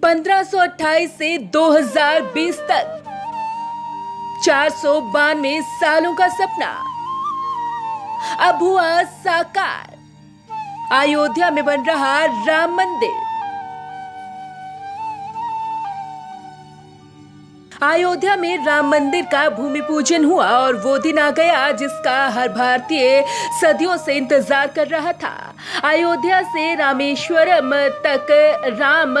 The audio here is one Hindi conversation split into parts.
1528 से 2020 तक 492 सालों का सपना अब हुआ साकार। अयोध्या में बन रहा राम मंदिर। अयोध्या में राम मंदिर का भूमि पूजन हुआ और वो दिन आ गया जिसका हर भारतीय सदियों से इंतजार कर रहा था। अयोध्या से रामेश्वरम तक राम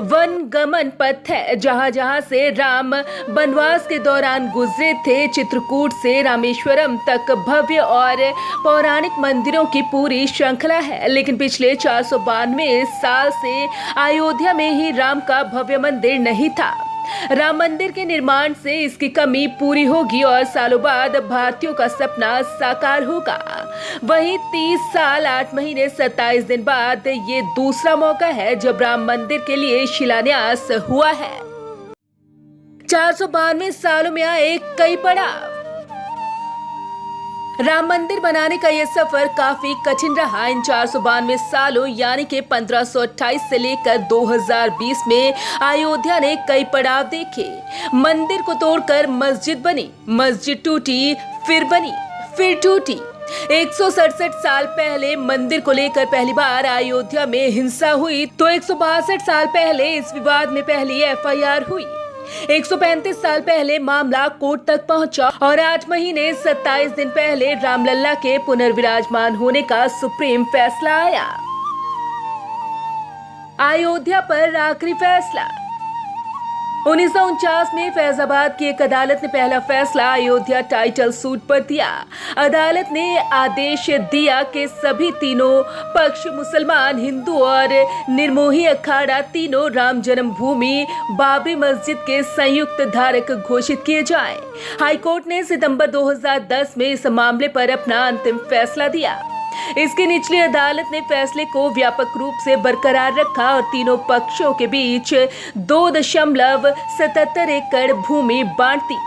वन गमन पथ है, जहां जहां से राम वनवास के दौरान गुजरे थे। चित्रकूट से रामेश्वरम तक भव्य और पौराणिक मंदिरों की पूरी श्रृंखला है, लेकिन पिछले 492 साल से अयोध्या में ही राम का भव्य मंदिर नहीं था। राम मंदिर के निर्माण से इसकी कमी पूरी होगी और सालों बाद भारतीयों का सपना साकार होगा। वहीं 30 साल 8 महीने 27 दिन बाद ये दूसरा मौका है जब राम मंदिर के लिए शिलान्यास हुआ है। 492 सालों में आए कई पड़ाव। राम मंदिर बनाने का यह सफर काफी कठिन रहा। इन 492 सालों यानी कि 1528 से लेकर 2020 में अयोध्या ने कई पड़ाव देखे। मंदिर को तोड़कर मस्जिद बनी, मस्जिद टूटी, फिर बनी, फिर टूटी। 167 साल पहले मंदिर को लेकर पहली बार अयोध्या में हिंसा हुई तो 162 साल पहले इस विवाद में पहली FIR हुई। 135 साल पहले मामला कोर्ट तक पहुंचा और 8 महीने 27 दिन पहले रामलला के पुनर्विराजमान होने का सुप्रीम फैसला आया। अयोध्या पर आखिरी फैसला। 1949 में फैजाबाद की एक अदालत ने पहला फैसला अयोध्या टाइटल सूट पर दिया। अदालत ने आदेश दिया कि सभी तीनों पक्ष मुसलमान, हिंदू और निर्मोही अखाड़ा तीनों राम जन्मभूमि बाबरी मस्जिद के संयुक्त धारक घोषित किए जाएं। हाईकोर्ट ने सितंबर 2010 में इस मामले पर अपना अंतिम फैसला दिया। इसकी निचली अदालत ने फैसले को व्यापक रूप से बरकरार रखा और तीनों पक्षों के बीच 2.77 एकड़ भूमि बांट दी।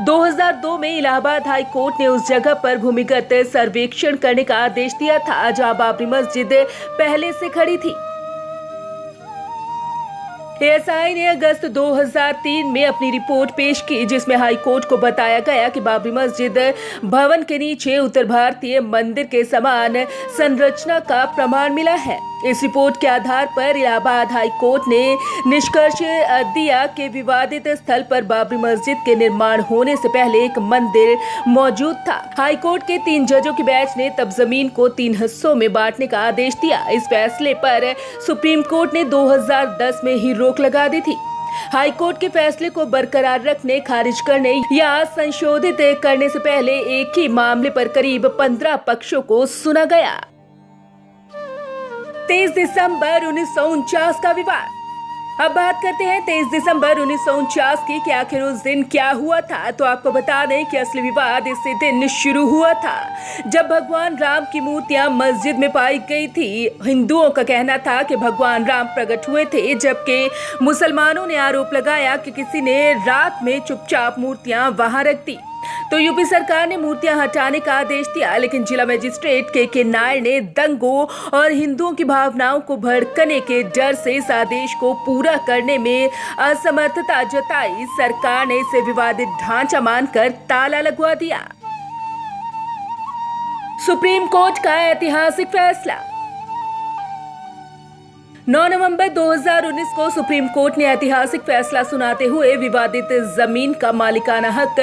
2002 में इलाहाबाद हाई कोर्ट ने उस जगह पर भूमिगत सर्वेक्षण करने का आदेश दिया था जहां बाबरी मस्जिद पहले से खड़ी थी। ASI ने अगस्त 2003 में अपनी रिपोर्ट पेश की जिसमें हाई कोर्ट को बताया गया कि बाबरी मस्जिद भवन के नीचे उत्तर भारतीय मंदिर के समान संरचना का प्रमाण मिला है। इस रिपोर्ट के आधार पर इलाहाबाद हाई कोर्ट ने निष्कर्ष दिया कि विवादित स्थल पर बाबरी मस्जिद के निर्माण होने से पहले एक मंदिर मौजूद था। हाई कोर्ट के 3 जजों की बेंच ने तब जमीन को 3 हिस्सों में बांटने का आदेश दिया। इस फैसले पर सुप्रीम कोर्ट ने 2010 में ही रोक लगा दी थी। हाई कोर्ट के फैसले को बरकरार रखने, खारिज करने या संशोधित करने से पहले एक ही मामले पर करीब 15 पक्षों को सुना गया। 23 दिसंबर 1949 का विवाद। अब बात करते हैं 23 दिसंबर 1949 की कि आखिर उस दिन क्या हुआ था। तो आपको बता दें कि असली विवाद इसी दिन शुरू हुआ था जब भगवान राम की मूर्तियां मस्जिद में पाई गई थी। हिंदुओं का कहना था कि भगवान राम प्रकट हुए थे, जबकि मुसलमानों ने आरोप लगाया कि किसी ने रात में चुपचाप मूर्तियां वहां रख दी। तो यूपी सरकार ने मूर्तियां हटाने का आदेश दिया, लेकिन जिला मजिस्ट्रेट के नायर ने दंगों और हिंदुओं की भावनाओं को भड़कने के डर से इस आदेश को पूरा करने में असमर्थता जताई। सरकार ने इसे विवादित ढांचा मानकर ताला लगवा दिया। सुप्रीम कोर्ट का ऐतिहासिक फैसला। 9 नवंबर 2019 को सुप्रीम कोर्ट ने ऐतिहासिक फैसला सुनाते हुए विवादित जमीन का मालिकाना हक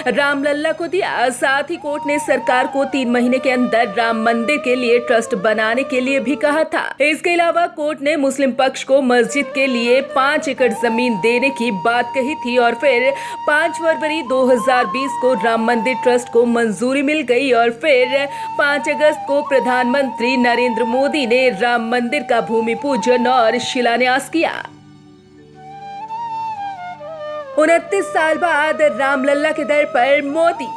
रामलला को दिया। साथ ही कोर्ट ने सरकार को 3 महीने के अंदर राम मंदिर के लिए ट्रस्ट बनाने के लिए भी कहा था। इसके अलावा कोर्ट ने मुस्लिम पक्ष को मस्जिद के लिए 5 एकड़ जमीन देने की बात कही थी और फिर 5 फरवरी 2020 को राम मंदिर ट्रस्ट को मंजूरी मिल गई और फिर 5 अगस्त को प्रधानमंत्री नरेंद्र मोदी ने राम मंदिर का भूमि पूजन और शिलान्यास किया। 29 साल बाद रामलला के दर पर मोदी।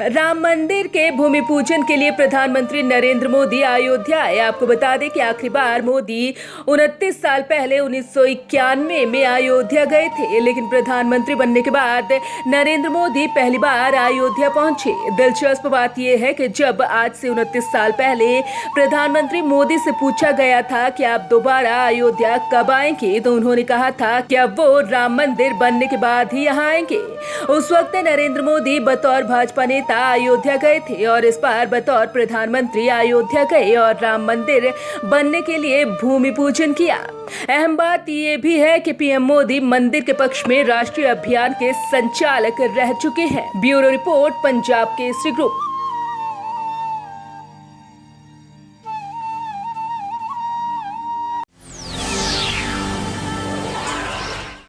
राम मंदिर के भूमि पूजन के लिए प्रधानमंत्री नरेंद्र मोदी अयोध्या आए। आपको बता दें कि आखिरी बार मोदी 29 साल पहले 1991 में अयोध्या गए थे, लेकिन प्रधानमंत्री बनने के बाद नरेंद्र मोदी पहली बार अयोध्या पहुंचे। दिलचस्प बात यह है कि जब आज से 29 साल पहले प्रधानमंत्री मोदी से पूछा गया था कि आप दोबारा अयोध्या कब आएंगे, तो उन्होंने कहा था कि अब वो राम मंदिर बनने के बाद ही यहाँ आएंगे। उस वक्त नरेंद्र मोदी बतौर भाजपा नेता अयोध्या गए थे और इस बार बतौर प्रधानमंत्री अयोध्या गए और राम मंदिर बनने के लिए भूमि पूजन किया। अहम बात ये भी है कि पीएम मोदी मंदिर के पक्ष में राष्ट्रीय अभियान के संचालक रह चुके हैं। Bureau report, Punjab Kesari group.